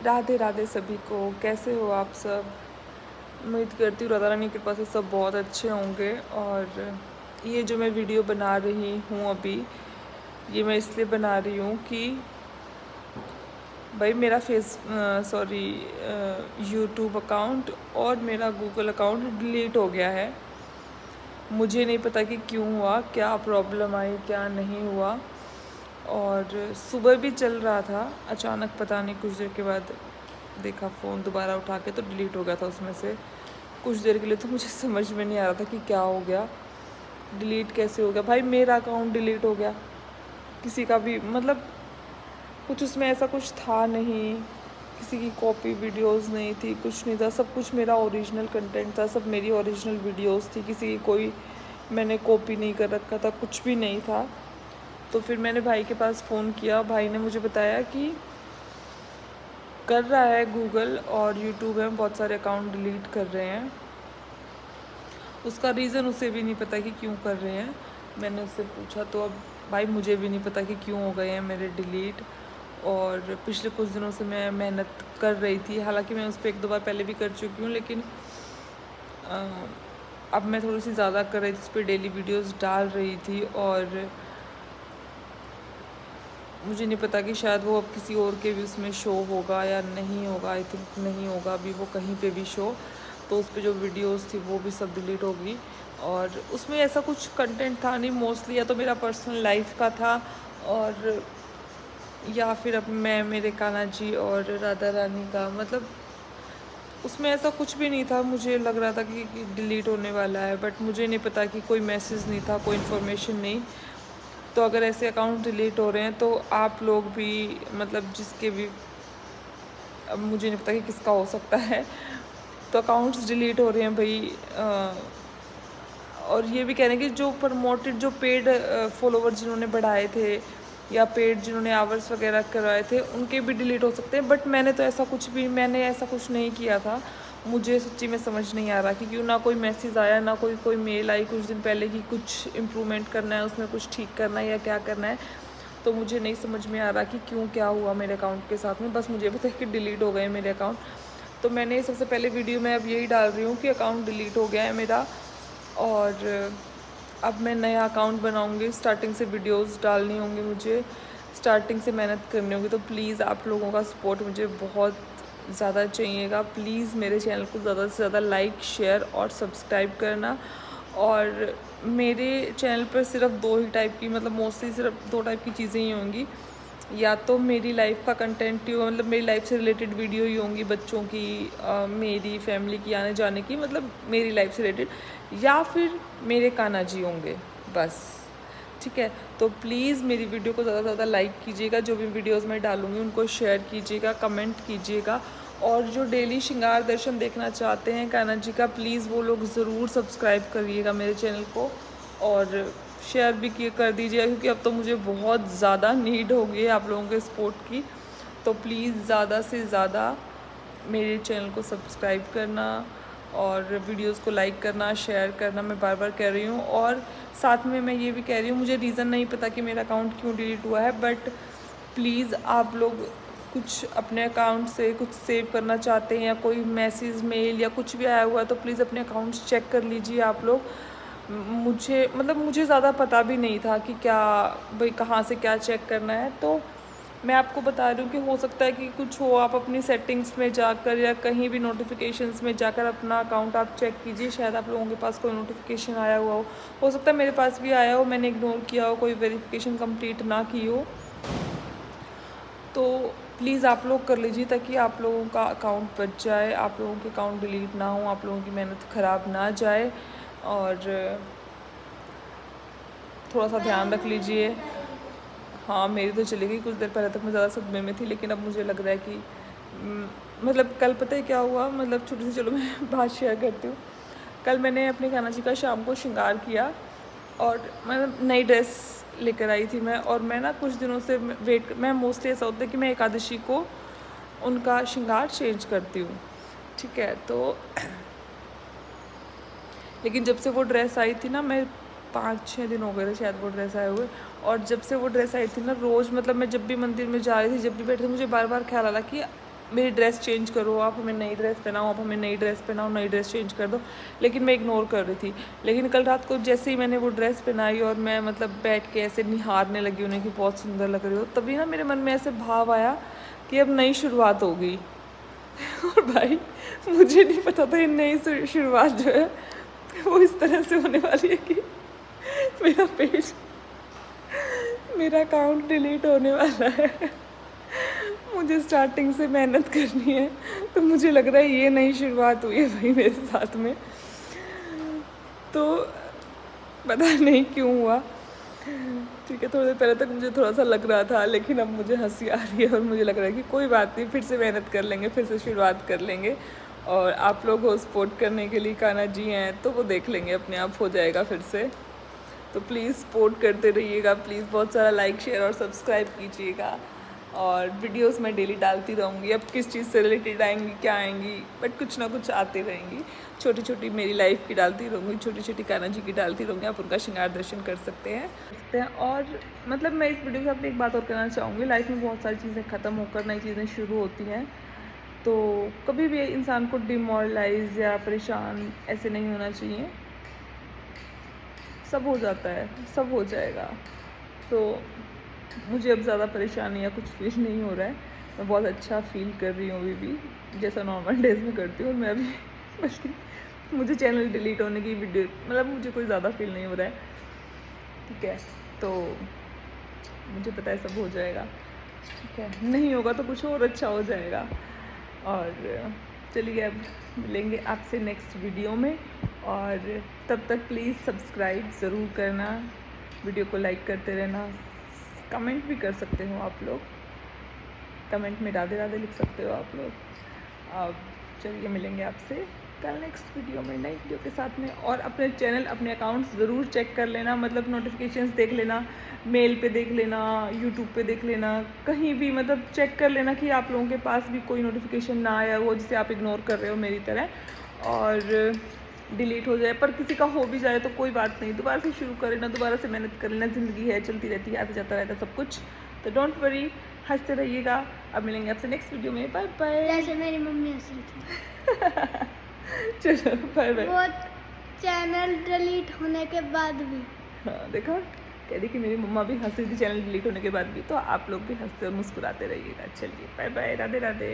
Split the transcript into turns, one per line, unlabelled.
राधे राधे सभी को। कैसे हो आप सब? उम्मीद करती हूँ राधा रानी की कृपा से सब बहुत अच्छे होंगे। और ये जो मैं वीडियो बना रही हूँ अभी, ये मैं इसलिए बना रही हूँ कि भाई मेरा यूट्यूब अकाउंट और मेरा गूगल अकाउंट डिलीट हो गया है। मुझे नहीं पता कि क्यों हुआ, क्या प्रॉब्लम आई, क्या नहीं हुआ। और सुबह भी चल रहा था, अचानक पता नहीं कुछ देर के बाद देखा फ़ोन दोबारा उठा के तो डिलीट हो गया था उसमें से। कुछ देर के लिए तो मुझे समझ में नहीं आ रहा था कि क्या हो गया, डिलीट कैसे हो गया। भाई मेरा अकाउंट डिलीट हो गया, किसी का भी मतलब कुछ उसमें ऐसा कुछ था नहीं, किसी की कॉपी वीडियोस नहीं थी, कुछ नहीं था। सब कुछ मेरा ओरिजिनल कंटेंट था, सब मेरी ओरिजिनल वीडियोस थी, किसी की कोई मैंने कॉपी नहीं कर रखा था, कुछ भी नहीं था। तो फिर मैंने भाई के पास फ़ोन किया, भाई ने मुझे बताया कि कर रहा है गूगल और यूट्यूब में बहुत सारे अकाउंट डिलीट कर रहे हैं। उसका रीज़न उसे भी नहीं पता कि क्यों कर रहे हैं। मैंने उससे पूछा तो अब भाई मुझे भी नहीं पता कि क्यों हो गए हैं मेरे डिलीट। और पिछले कुछ दिनों से मैं मेहनत कर रही थी, हालांकि मैं उस पर 1-2 बार पहले भी कर चुकी हूँ, लेकिन अब मैं थोड़ी सी ज़्यादा कर रही थी, उस पर डेली वीडियोस डाल रही थी। और मुझे नहीं पता कि शायद वो अब किसी और के भी उसमें शो होगा या नहीं होगा। आई थिंक नहीं होगा अभी वो कहीं पे भी शो। तो उस पर जो वीडियोस थी वो भी सब डिलीट होगी। और उसमें ऐसा कुछ कंटेंट था नहीं, मोस्टली या तो मेरा पर्सनल लाइफ का था, और या फिर अब मैं मेरे कान्हा जी और राधा रानी का, मतलब उसमें ऐसा कुछ भी नहीं था। मुझे लग रहा था कि डिलीट होने वाला है, बट मुझे नहीं पता कि कोई मैसेज नहीं था, कोई इन्फॉर्मेशन नहीं। तो अगर ऐसे अकाउंट डिलीट हो रहे हैं तो आप लोग भी, मतलब जिसके भी, अब मुझे नहीं पता कि किसका हो सकता है, तो अकाउंट्स डिलीट हो रहे हैं भाई। और ये भी कह रहे हैं कि जो प्रमोटेड, जो पेड फॉलोवर जिन्होंने बढ़ाए थे या पेड जिन्होंने आवर्स वगैरह करवाए थे, उनके भी डिलीट हो सकते हैं। बट मैंने ऐसा कुछ नहीं किया था। मुझे सच्ची में समझ नहीं आ रहा कि क्यों ना कोई मैसेज आया, ना कोई मेल आई कुछ दिन पहले कि कुछ इम्प्रूवमेंट करना है, उसमें कुछ ठीक करना है या क्या करना है। तो मुझे नहीं समझ में आ रहा कि क्यों क्या हुआ मेरे अकाउंट के साथ में। बस मुझे पता है कि डिलीट हो गए मेरे अकाउंट। तो मैंने सबसे पहले वीडियो में अब यही डाल रही हूँ कि अकाउंट डिलीट हो गया है मेरा। और अब मैं नया अकाउंट बनाऊँगी, स्टार्टिंग से वीडियोस डालनी होंगी, मुझे स्टार्टिंग से मेहनत करनी होगी। तो प्लीज़ आप लोगों का सपोर्ट मुझे बहुत ज़्यादा चाहिएगा। प्लीज़ मेरे चैनल को ज़्यादा से ज़्यादा लाइक, शेयर और सब्सक्राइब करना। और मेरे चैनल पर सिर्फ 2 ही टाइप की, मतलब मोस्टली सिर्फ 2 टाइप की चीज़ें ही होंगी। या तो मेरी लाइफ का कंटेंट ही हो, मतलब मेरी लाइफ से रिलेटेड वीडियो ही होंगी, बच्चों की, मेरी फैमिली की आने जाने की, मतलब मेरी लाइफ से रिलेटेड, या फिर मेरे कान्हा जी होंगे, बस। ठीक है, तो प्लीज़ मेरी वीडियो को ज़्यादा से ज़्यादा लाइक कीजिएगा, जो भी वीडियोस मैं डालूँगी उनको शेयर कीजिएगा, कमेंट कीजिएगा। और जो डेली श्रृंगार दर्शन देखना चाहते हैं कान्हा जी का, प्लीज़ वो लोग ज़रूर सब्सक्राइब करिएगा मेरे चैनल को, और शेयर भी कर दीजिएगा, क्योंकि अब तो मुझे बहुत ज़्यादा नीड हो गई है आप लोगों के सपोर्ट की। तो प्लीज़ ज़्यादा से ज़्यादा मेरे चैनल को सब्सक्राइब करना और वीडियोस को लाइक करना, शेयर करना, मैं बार बार कह रही हूँ। और साथ में मैं ये भी कह रही हूँ, मुझे रीज़न नहीं पता कि मेरा अकाउंट क्यों डिलीट हुआ है, बट प्लीज़ आप लोग कुछ अपने अकाउंट से कुछ सेव करना चाहते हैं या कोई मैसेज, मेल या कुछ भी आया हुआ है, तो प्लीज़ अपने अकाउंट्स चेक कर लीजिए आप लोग। मुझे ज़्यादा पता भी नहीं था कि क्या भाई कहाँ से क्या चेक करना है। तो मैं आपको बता रही हूँ कि हो सकता है कि कुछ हो, आप अपनी सेटिंग्स में जाकर या कहीं भी नोटिफिकेशंस में जाकर अपना अकाउंट आप चेक कीजिए, शायद आप लोगों के पास कोई नोटिफिकेशन आया हुआ हो सकता है मेरे पास भी आया हो, मैंने इग्नोर किया हो, कोई वेरिफिकेशन कंप्लीट ना की हो। तो प्लीज़ आप लोग कर लीजिए, ताकि आप लोगों का अकाउंट बच जाए, आप लोगों के अकाउंट डिलीट ना हो, आप लोगों की मेहनत ख़राब ना जाए। और थोड़ा सा ध्यान रख लीजिए। हाँ, मेरी तो चली गई, कुछ देर पहले तक मैं ज़्यादा सदमे में थी, लेकिन अब मुझे लग रहा है कि मतलब कल पता है क्या हुआ, मतलब छोटी सी, चलो मैं बात शेयर करती हूँ। कल मैंने अपने कान्हा जी का शाम को श्रृंगार किया, और मैं नई ड्रेस लेकर आई थी मैं। और मैं ना कुछ दिनों से मैं मोस्टली ऐसा होता है कि मैं एकादशी को उनका श्रृंगार चेंज करती हूँ, ठीक है। तो लेकिन जब से वो ड्रेस आई थी ना, मैं 5-6 दिन हो गए थे शायद वो ड्रेस आए हुए। और जब से वो ड्रेस आई थी ना, रोज़ मतलब मैं जब भी मंदिर में जा रही थी, जब भी बैठी थी, मुझे बार बार ख्याल आ रहा कि मेरी ड्रेस चेंज करो, आप हमें नई ड्रेस पहनाओ, आप हमें नई ड्रेस पहनाओ, नई ड्रेस चेंज कर दो। लेकिन मैं इग्नोर कर रही थी। लेकिन कल रात को जैसे ही मैंने वो ड्रेस पहनाई और मैं मतलब बैठ के ऐसे निहारने लगी उन्हें कि बहुत सुंदर लग रही हो, तभी ना मेरे मन में ऐसे भाव आया कि अब नई शुरुआत होगी। और भाई मुझे नहीं पता था ये नई शुरुआत जो है वो इस तरह से होने वाली है कि मेरा पेज, मेरा अकाउंट डिलीट होने वाला है। मुझे स्टार्टिंग से मेहनत करनी है, तो मुझे लग रहा है ये नई शुरुआत हुई है भाई मेरे साथ में। तो पता नहीं क्यों हुआ, ठीक है। थोड़ी देर पहले तक मुझे थोड़ा सा लग रहा था, लेकिन अब मुझे हंसी आ रही है और मुझे लग रहा है कि कोई बात नहीं, फिर से मेहनत कर लेंगे, फिर से शुरुआत कर लेंगे। और आप लोग हो सपोर्ट करने के लिए, कान्हा जी हैं तो वो देख लेंगे, अपने आप हो जाएगा फिर से। तो प्लीज़ सपोर्ट करते रहिएगा, प्लीज़ बहुत सारा लाइक शेयर और सब्सक्राइब कीजिएगा। और वीडियोस मैं डेली डालती रहूँगी। अब किस चीज़ से रिलेटेड आएंगी, क्या आएंगी, बट कुछ ना कुछ आती रहेंगी। छोटी छोटी मेरी लाइफ की डालती रहूँगी, छोटी छोटी कान्हा जी की डालती रहूँगी, आप उनका श्रृंगार दर्शन कर सकते हैं। और मतलब मैं इस वीडियो के साथ एक बात और कहना चाहूँगी, लाइफ में बहुत सारी चीज़ें ख़त्म होकर नई चीज़ें शुरू होती हैं। तो कभी भी इंसान को डिमोरलाइज या परेशान ऐसे नहीं होना चाहिए। सब हो जाता है, सब हो जाएगा। तो मुझे अब ज़्यादा परेशानी या कुछ फील नहीं हो रहा है। मैं बहुत अच्छा फील कर रही हूँ अभी भी, जैसा नॉर्मल डेज में करती हूँ। मैं अभी बल्कि मुझे चैनल डिलीट होने की वीडियो मतलब मुझे कोई ज़्यादा फील नहीं हो रहा है, ठीक है। तो मुझे पता है सब हो जाएगा, ठीक है। नहीं होगा तो कुछ और अच्छा हो जाएगा। और चलिए अब मिलेंगे आपसे नेक्स्ट वीडियो में। और तब तक प्लीज़ सब्सक्राइब ज़रूर करना, वीडियो को लाइक करते रहना, कमेंट भी कर सकते हो आप लोग, कमेंट में राधे राधे लिख सकते हो आप लोग। अब चलिए मिलेंगे आपसे कल नेक्स्ट वीडियो में, नई वीडियो के साथ में। और अपने चैनल, अपने अकाउंट्स ज़रूर चेक कर लेना, मतलब नोटिफिकेशंस देख लेना, मेल पे देख लेना, यूट्यूब पे देख लेना, कहीं भी मतलब चेक कर लेना कि आप लोगों के पास भी कोई नोटिफिकेशन ना आया हो जिसे आप इग्नोर कर रहे हो मेरी तरह और डिलीट हो जाए। पर किसी का हो भी जाए तो कोई बात नहीं, दोबारा से शुरू कर लेना, दोबारा से मेहनत कर लेना। ज़िंदगी है, चलती रहती है, आते जाता रहता सब कुछ। तो डोंट वरी, हंसते रहिएगा। अब मिलेंगे आपसे नेक्स्ट वीडियो में, बाय बाय।
जैसे मेरी मम्मी हंस रही थी।
चलो बाय बाय।
वो चैनल डिलीट होने के बाद भी,
हाँ देखा, कह रही कि मेरी मम्मा भी हंस रही थी चैनल डिलीट होने के बाद भी। तो आप लोग भी हंसते और मुस्कुराते रहिएगा। चलिए बाय बाय, राधे राधे।